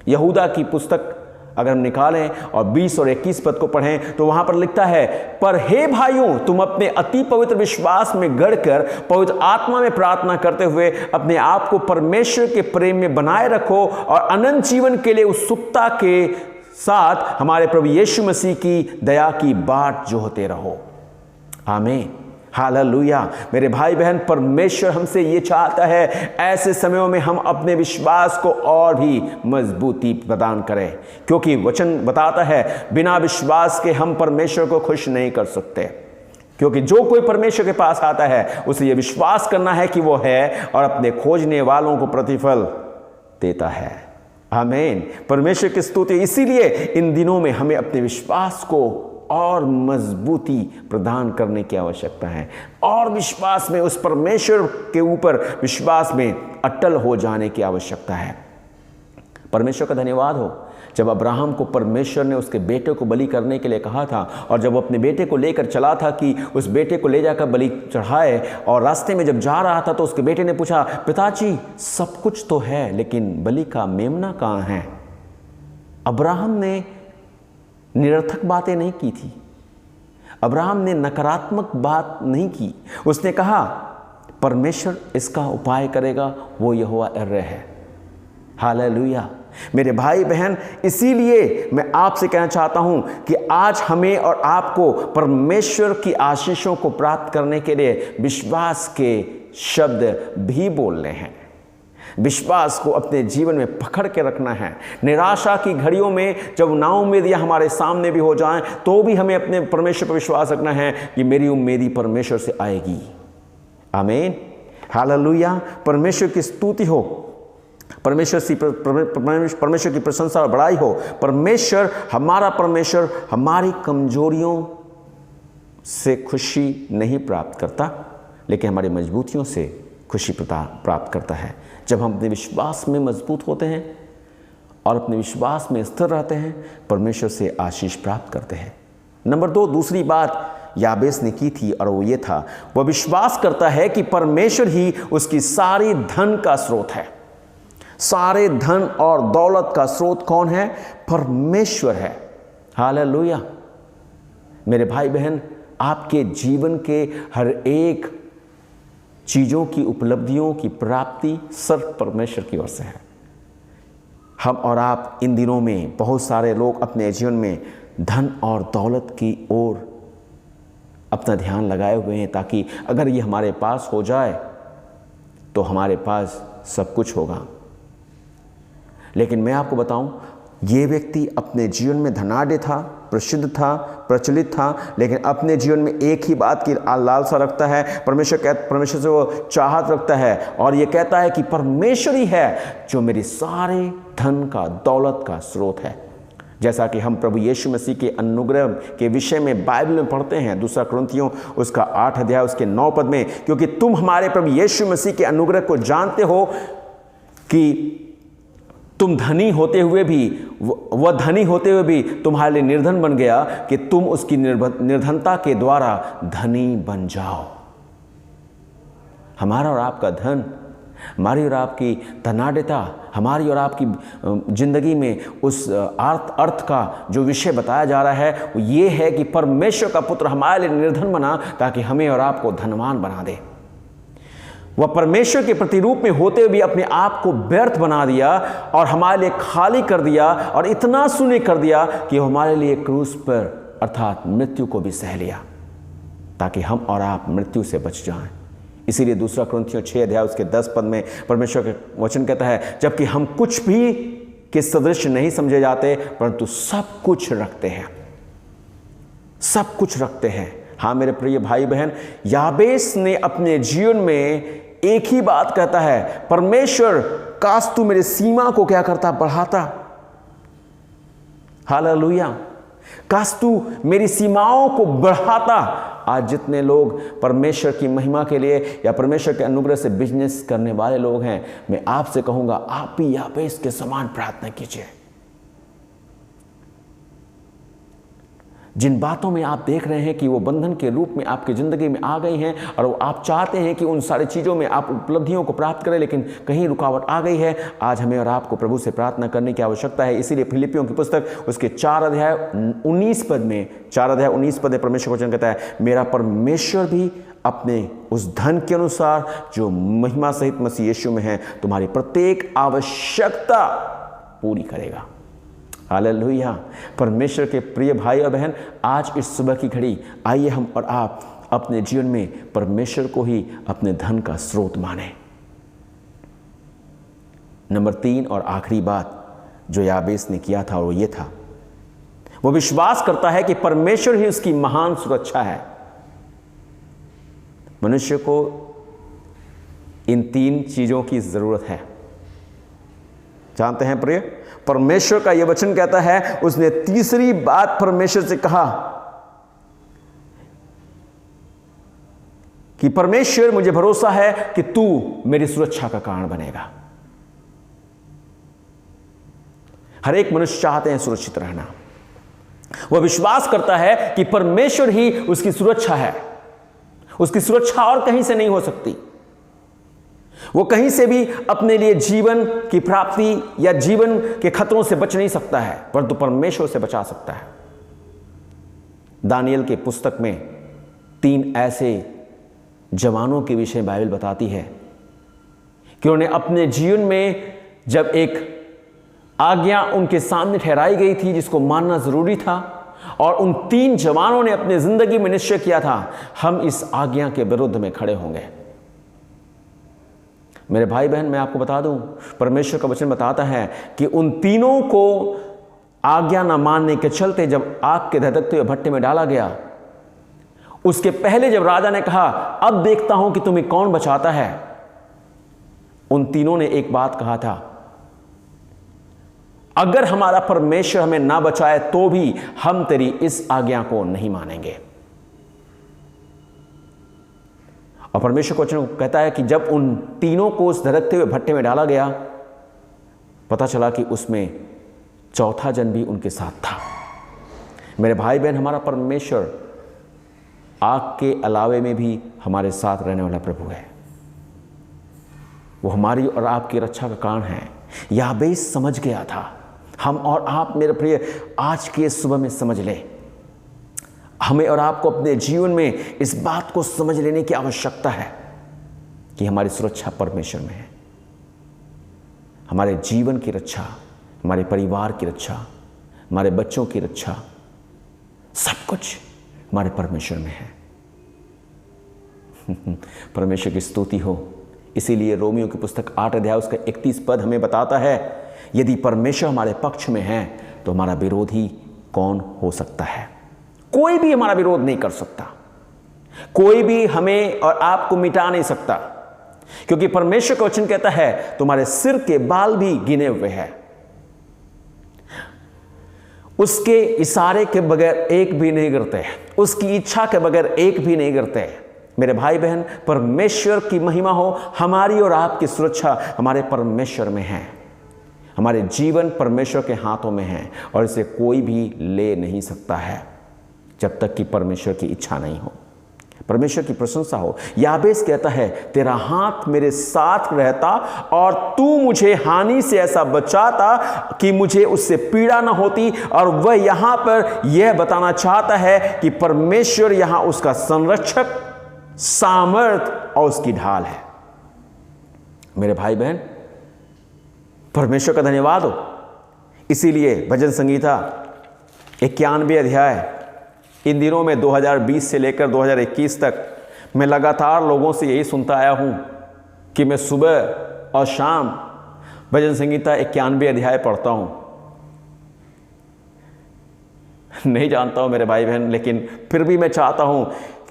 यहूदा की पुस्तक अगर हम निकालें और 20 और 21 पद को पढ़ें तो वहां पर लिखता है, पर हे भाइयों, तुम अपने अति पवित्र विश्वास में गढ़कर पवित्र आत्मा में प्रार्थना करते हुए अपने आप को परमेश्वर के प्रेम में बनाए रखो और अनंत जीवन के लिए उत्सुकता के साथ हमारे प्रभु यीशु मसीह की दया की बाट जोहते रहो। आमीन, हालेलुया। मेरे भाई बहन, परमेश्वर हमसे ये चाहता है, ऐसे समयों में हम अपने विश्वास को और भी मजबूती प्रदान करें, क्योंकि वचन बताता है बिना विश्वास के हम परमेश्वर को खुश नहीं कर सकते। क्योंकि जो कोई परमेश्वर के पास आता है उसे ये विश्वास करना है कि वो है और अपने खोजने वालों को प्रतिफल देता है। आमीन, परमेश्वर की स्तुति। इसीलिए इन दिनों में हमें अपने विश्वास को और मजबूती प्रदान करने की आवश्यकता है, और विश्वास में, उस परमेश्वर के ऊपर विश्वास में अटल हो जाने की आवश्यकता है। परमेश्वर का धन्यवाद हो, जब अब्राहम को परमेश्वर ने उसके बेटे को बलि करने के लिए कहा था, और जब वो अपने बेटे को लेकर चला था कि उस बेटे को ले जाकर बलि चढ़ाए, और रास्ते में जब जा रहा था तो उसके बेटे ने पूछा, पिताजी सब कुछ तो है लेकिन बलि का मेमना कहाँ है? अब्राहम ने निरर्थक बातें नहीं की थी। अब्राहम ने नकारात्मक बात नहीं की। उसने कहा परमेश्वर इसका उपाय करेगा, वो यहोवा यिर्हे है। हालेलुया। मेरे भाई बहन, इसीलिए मैं आपसे कहना चाहता हूं कि आज हमें और आपको परमेश्वर की आशीषों को प्राप्त करने के लिए विश्वास के शब्द भी बोलने हैं। विश्वास को अपने जीवन में पकड़ के रखना है। निराशा की घड़ियों में जब नाउम्मीदियां हमारे सामने भी हो जाएं, तो भी हमें अपने परमेश्वर पर विश्वास रखना है कि मेरी उम्मीद परमेश्वर से आएगी। आमीन, हालेलुया। परमेश्वर की स्तुति हो, परमेश्वर की प्रशंसा और बड़ाई हो। परमेश्वर हमारी कमजोरियों से खुशी नहीं प्राप्त करता, लेकिन हमारी मजबूतियों से खुशी प्राप्त करता है। जब हम अपने विश्वास में मजबूत होते हैं और अपने विश्वास में स्थिर रहते हैं, परमेश्वर से आशीष प्राप्त करते हैं। नंबर 2, दूसरी बात याबेस ने की थी और वो ये था, वह विश्वास करता है कि परमेश्वर ही उसकी सारी धन का स्रोत है। सारे धन और दौलत का स्रोत कौन है? परमेश्वर है। हालेलुया। मेरे भाई बहन, आपके जीवन के हर एक चीज़ों की उपलब्धियों की प्राप्ति सिर्फ परमेश्वर की ओर से है। हम और आप इन दिनों में बहुत सारे लोग अपने जीवन में धन और दौलत की ओर अपना ध्यान लगाए हुए हैं, ताकि अगर ये हमारे पास हो जाए तो हमारे पास सब कुछ होगा। लेकिन मैं आपको बताऊं, ये व्यक्ति अपने जीवन में धनाढ्य था, प्रसिद्ध था, प्रचलित था, लेकिन अपने जीवन में एक ही बात की लालसा रखता है। परमेश्वर से वो चाहत रखता है और ये कहता है कि परमेश्वर ही है जो मेरी सारे धन का, दौलत का स्रोत है। जैसा कि हम प्रभु यीशु मसीह के अनुग्रह के विषय में बाइबल में पढ़ते हैं, 2 कुरिन्थियों उसका 8 अध्याय उसके 9 पद में, क्योंकि तुम हमारे प्रभु यीशु मसीह के अनुग्रह को जानते हो कि तुम धनी होते हुए भी, वह धनी होते हुए भी तुम्हारे लिए निर्धन बन गया कि तुम उसकी निर्धनता के द्वारा धनी बन जाओ। हमारा और आपका धन, हमारी और आपकी धनाढ्यता, हमारी और आपकी जिंदगी में उस अर्थ का जो विषय बताया जा रहा है वो ये है कि परमेश्वर का पुत्र हमारे लिए निर्धन बना ताकि हमें और आपको धनवान बना दे। वह परमेश्वर के प्रतिरूप में होते हुए भी अपने आप को व्यर्थ बना दिया और हमारे लिए खाली कर दिया और इतना शून्य कर दिया कि हमारे लिए क्रूस पर अर्थात मृत्यु को भी सह लिया, ताकि हम और आप मृत्यु से बच जाएं। इसीलिए 2 कुरिन्थियों 6 अध्याय उसके 10 पद में परमेश्वर का वचन कहता है, जबकि हम कुछ भी के सदृश नहीं समझे जाते, परंतु सब कुछ रखते हैं, सब कुछ रखते हैं। हाँ मेरे प्रिय भाई बहन, याबेस ने अपने जीवन में एक ही बात कहता है, परमेश्वर काश तू मेरे सीमा को क्या करता? बढ़ाता। हालेलुया। काश तू मेरी सीमाओं को बढ़ाता। आज जितने लोग परमेश्वर की महिमा के लिए या परमेश्वर के अनुग्रह से बिजनेस करने वाले लोग हैं, मैं आपसे कहूंगा आप भी याबेस के समान प्रार्थना कीजिए। जिन बातों में आप देख रहे हैं कि वो बंधन के रूप में आपकी ज़िंदगी में आ गई हैं और वो आप चाहते हैं कि उन सारी चीज़ों में आप उपलब्धियों को प्राप्त करें, लेकिन कहीं रुकावट आ गई है, आज हमें और आपको प्रभु से प्रार्थना करने की आवश्यकता है। इसीलिए फिलिपियों की पुस्तक उसके 4 अध्याय 19 पद में परमेश्वर वचन कहता है, मेरा परमेश्वर भी अपने उस धन के अनुसार जो महिमा सहित मसीह यीशु में है तुम्हारी प्रत्येक आवश्यकता पूरी करेगा। हालेलुया। परमेश्वर के प्रिय भाई और बहन, आज इस सुबह की घड़ी आइए हम और आप अपने जीवन में परमेश्वर को ही अपने धन का स्रोत माने। नंबर 3 और आखिरी बात जो याबेस ने किया था वो ये था, वो विश्वास करता है कि परमेश्वर ही उसकी महान सुरक्षा है। मनुष्य को इन 3 चीजों की जरूरत है। जानते हैं प्रिय, परमेश्वर का यह वचन कहता है, उसने तीसरी बात परमेश्वर से कहा कि परमेश्वर मुझे भरोसा है कि तू मेरी सुरक्षा का कारण बनेगा। हर एक मनुष्य चाहते हैं सुरक्षित रहना। वह विश्वास करता है कि परमेश्वर ही उसकी सुरक्षा है। उसकी सुरक्षा और कहीं से नहीं हो सकती। वो कहीं से भी अपने लिए जीवन की प्राप्ति या जीवन के खतरों से बच नहीं सकता है, परंतु परमेश्वर से बचा सकता है। दानियल के पुस्तक में 3 ऐसे जवानों के विषय बाइबल बताती है कि उन्होंने अपने जीवन में जब एक आज्ञा उनके सामने ठहराई गई थी जिसको मानना जरूरी था, और उन 3 जवानों ने अपनी जिंदगी में निश्चय किया था, हम इस आज्ञा के विरुद्ध में खड़े होंगे, मेरे भाई बहन, मैं आपको बता दूं, परमेश्वर का वचन बताता है कि उन तीनों को आज्ञा न मानने के चलते जब आग के धधकते हुए भट्टे में डाला गया, उसके पहले जब राजा ने कहा अब देखता हूं कि तुम्हें कौन बचाता है, उन तीनों ने एक बात कहा था, अगर हमारा परमेश्वर हमें ना बचाए तो भी हम तेरी इस आज्ञा को नहीं मानेंगे। और परमेश्वर का वचन कहता है कि जब उन तीनों को उस धधकते हुए भट्टे में डाला गया, पता चला कि उसमें चौथा जन भी उनके साथ था। मेरे भाई बहन, हमारा परमेश्वर आग के अलावे में भी हमारे साथ रहने वाला प्रभु है। वो हमारी और आपकी रक्षा का कारण है। याबेस समझ गया था। हम और आप मेरे प्रिय आज के सुबह में समझ लें। हमें और आपको अपने जीवन में इस बात को समझ लेने की आवश्यकता है कि हमारी सुरक्षा परमेश्वर में है। हमारे जीवन की रक्षा, हमारे परिवार की रक्षा, हमारे बच्चों की रक्षा, सब कुछ हमारे परमेश्वर में है। परमेश्वर की स्तुति हो। इसीलिए रोमियो की पुस्तक 8 अध्याय उसका 31 पद हमें बताता है, यदि परमेश्वर हमारे पक्ष में है तो हमारा विरोधी कौन हो सकता है। कोई भी हमारा विरोध नहीं कर सकता। कोई भी हमें और आपको मिटा नहीं सकता, क्योंकि परमेश्वर का वचन कहता है तुम्हारे सिर के बाल भी गिने हुए हैं। उसके इशारे के बगैर एक भी नहीं गिरते, उसकी इच्छा के बगैर एक भी नहीं गिरते। मेरे भाई बहन, परमेश्वर की महिमा हो। हमारी और आपकी सुरक्षा हमारे परमेश्वर में है। हमारे जीवन परमेश्वर के हाथों में है और इसे कोई भी ले नहीं सकता है जब तक कि परमेश्वर की इच्छा नहीं हो, परमेश्वर की प्रशंसा हो। याबेस कहता है, तेरा हाथ मेरे साथ रहता और तू मुझे हानि से ऐसा बचाता कि मुझे उससे पीड़ा न होती। और वह यहां पर यह बताना चाहता है कि परमेश्वर यहां उसका संरक्षक, सामर्थ और उसकी ढाल है। मेरे भाई बहन, परमेश्वर का धन्यवाद हो। इसीलिए भजन संगीता 91 अध्याय इन दिनों में 2020 से लेकर 2021 तक मैं लगातार लोगों से यही सुनता आया हूं कि मैं सुबह और शाम भजन संगीता 91 अध्याय पढ़ता हूं। नहीं जानता हूं मेरे भाई बहन, लेकिन फिर भी मैं चाहता हूं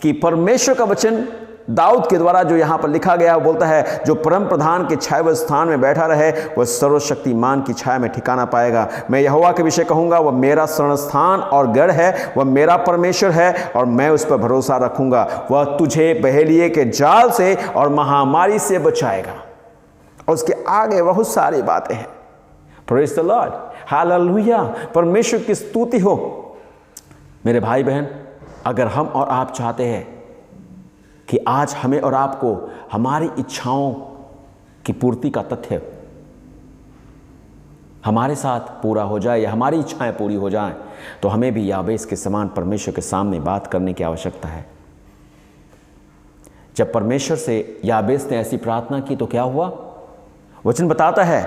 कि परमेश्वर का वचन दाऊद के द्वारा जो यहां पर लिखा गया है, बोलता है जो परम प्रधान के छाया स्थान में बैठा रहे वह सर्वशक्तिमान की छाया में ठिकाना पाएगा। मैं यहोवा के विषय कहूंगा, वह मेरा शरण स्थान और गढ़ है, वह मेरा परमेश्वर है और मैं उस पर भरोसा रखूंगा। वह तुझे बहेलिए के जाल से और महामारी से बचाएगा। और उसके आगे बहुत सारी बातें हैं। प्रेज़ द लॉर्ड, हालेलुया, परमेश्वर की स्तुति हो। मेरे भाई बहन, अगर हम और आप चाहते हैं कि आज हमें और आपको हमारी इच्छाओं की पूर्ति का तथ्य हमारे साथ पूरा हो जाए या हमारी इच्छाएं पूरी हो जाएं, तो हमें भी याबेस के समान परमेश्वर के सामने बात करने की आवश्यकता है। जब परमेश्वर से याबेस ने ऐसी प्रार्थना की तो क्या हुआ? वचन बताता है,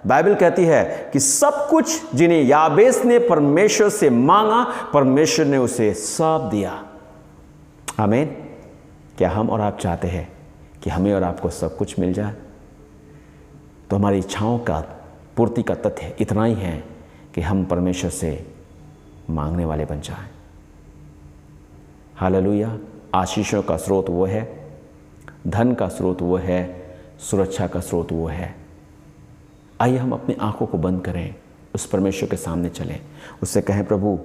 बाइबल कहती है कि सब कुछ जिन्हें याबेस ने परमेश्वर से मांगा, परमेश्वर ने उसे सब दिया। आमीन। क्या हम और आप चाहते हैं कि हमें और आपको सब कुछ मिल जाए? तो हमारी इच्छाओं का पूर्ति का तथ्य इतना ही है कि हम परमेश्वर से मांगने वाले बन जाएं। हालेलुया। आशीषों का स्रोत वो है, धन का स्रोत वो है, सुरक्षा का स्रोत वो है। आइए हम अपनी आंखों को बंद करें, उस परमेश्वर के सामने चलें, उससे कहें, प्रभु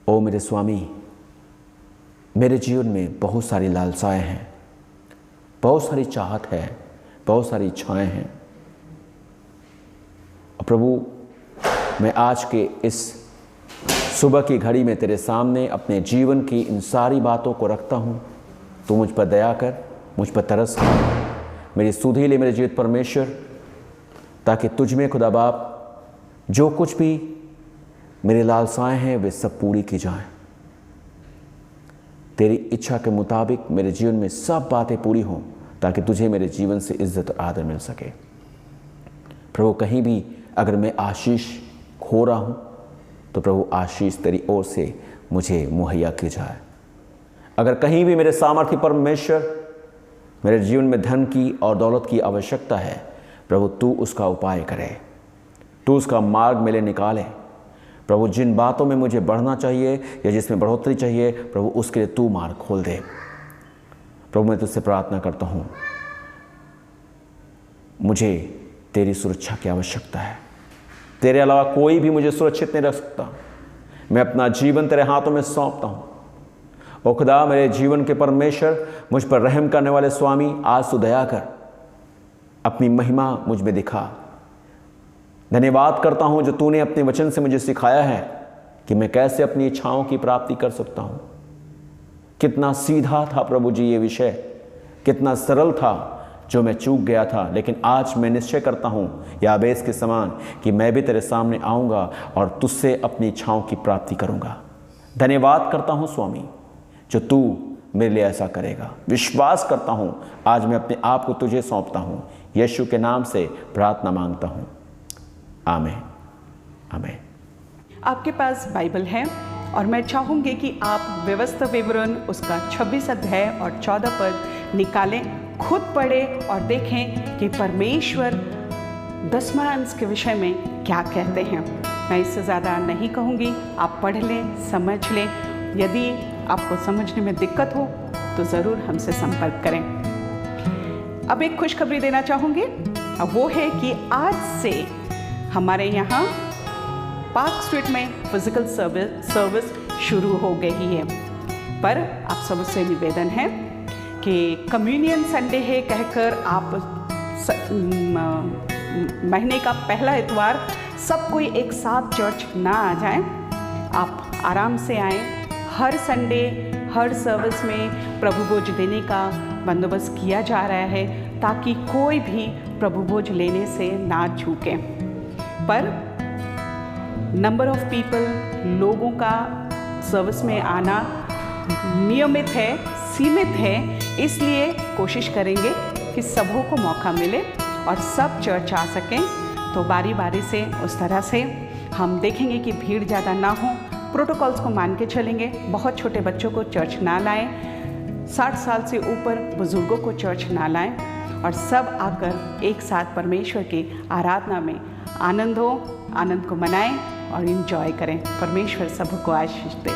ओ मेरे स्वामी, मेरे जीवन में बहुत सारी लालसाएं हैं, बहुत सारी चाहत है, बहुत सारी इच्छाएं हैं। और प्रभु, मैं आज के इस सुबह की घड़ी में तेरे सामने अपने जीवन की इन सारी बातों को रखता हूँ। तू मुझ पर दया कर, मुझ पर तरस कर, मेरी सुधि ले मेरे जीवित परमेश्वर, ताकि तुझ में खुदा बाप जो कुछ भी मेरी लालसाएं हैं वे सब पूरी की जाएं। तेरी इच्छा के मुताबिक मेरे जीवन में सब बातें पूरी हों, ताकि तुझे मेरे जीवन से इज्जत और आदर मिल सके। प्रभु, कहीं भी अगर मैं आशीष खो रहा हूँ तो प्रभु आशीष तेरी ओर से मुझे मुहैया की जाए। अगर कहीं भी मेरे सामर्थ्य परमेश्वर मेरे जीवन में धन की और दौलत की आवश्यकता है, प्रभु तू उसका उपाय करे, तू उसका मार्ग मेरे निकाले। प्रभु जिन बातों में मुझे बढ़ना चाहिए या जिसमें बढ़ोतरी चाहिए, प्रभु उसके लिए तू मार्ग खोल दे। प्रभु मैं तुझसे प्रार्थना करता हूँ, मुझे तेरी सुरक्षा की आवश्यकता है। तेरे अलावा कोई भी मुझे सुरक्षित नहीं रख सकता। मैं अपना जीवन तेरे हाथों में सौंपता हूँ। ओ खुदा, मेरे जीवन के परमेश्वर, मुझ पर रहम करने वाले स्वामी, आज तू दया कर, अपनी महिमा मुझ में दिखा। धन्यवाद करता हूँ जो तूने अपने वचन से मुझे सिखाया है कि मैं कैसे अपनी इच्छाओं की प्राप्ति कर सकता हूँ। कितना सीधा था प्रभु जी ये विषय, कितना सरल था जो मैं चूक गया था, लेकिन आज मैं निश्चय करता हूँ याबेस के समान कि मैं भी तेरे सामने आऊँगा और तुझसे अपनी इच्छाओं की प्राप्ति करूँगा। धन्यवाद करता हूँ स्वामी जो तू मेरे लिए ऐसा करेगा। विश्वास करता हूँ आज मैं अपने आप को तुझे सौंपता हूँ। यीशु के नाम से प्रार्थना मांगता हूँ, आमीन आमीन। आपके पास बाइबल है और मैं चाहूँगी कि आप व्यवस्था विवरण उसका 26 अध्याय और 14 पद निकालें, खुद पढ़ें और देखें कि परमेश्वर 10वां अंश के विषय में क्या कहते हैं। मैं इससे ज़्यादा नहीं कहूँगी, आप पढ़ लें, समझ लें। यदि आपको समझने में दिक्कत हो तो ज़रूर हमसे संपर्क करें। अब एक खुशखबरी देना चाहूँगी, वो है कि आज से हमारे यहाँ पार्क स्ट्रीट में फिजिकल सर्विस शुरू हो गई है। पर आप सबसे निवेदन है कि कम्युनियन संडे है कहकर आप महीने का पहला इतवार सब कोई एक साथ चर्च ना आ जाए। आप आराम से आएँ। हर संडे हर सर्विस में प्रभु भोज देने का बंदोबस्त किया जा रहा है ताकि कोई भी प्रभु भोज लेने से ना चूके। पर नंबर ऑफ पीपल, लोगों का सर्विस में आना नियमित है, सीमित है, इसलिए कोशिश करेंगे कि सबों को मौका मिले और सब चर्च आ सकें। तो बारी बारी से उस तरह से हम देखेंगे कि भीड़ ज़्यादा ना हो, प्रोटोकॉल्स को मान के चलेंगे। बहुत छोटे बच्चों को चर्च ना लाएं, 60 साल से ऊपर बुज़ुर्गों को चर्च ना लाएं और सब आकर एक साथ परमेश्वर की आराधना में आनंद को मनाएं और एंजॉय करें। परमेश्वर सबको आशीष दे।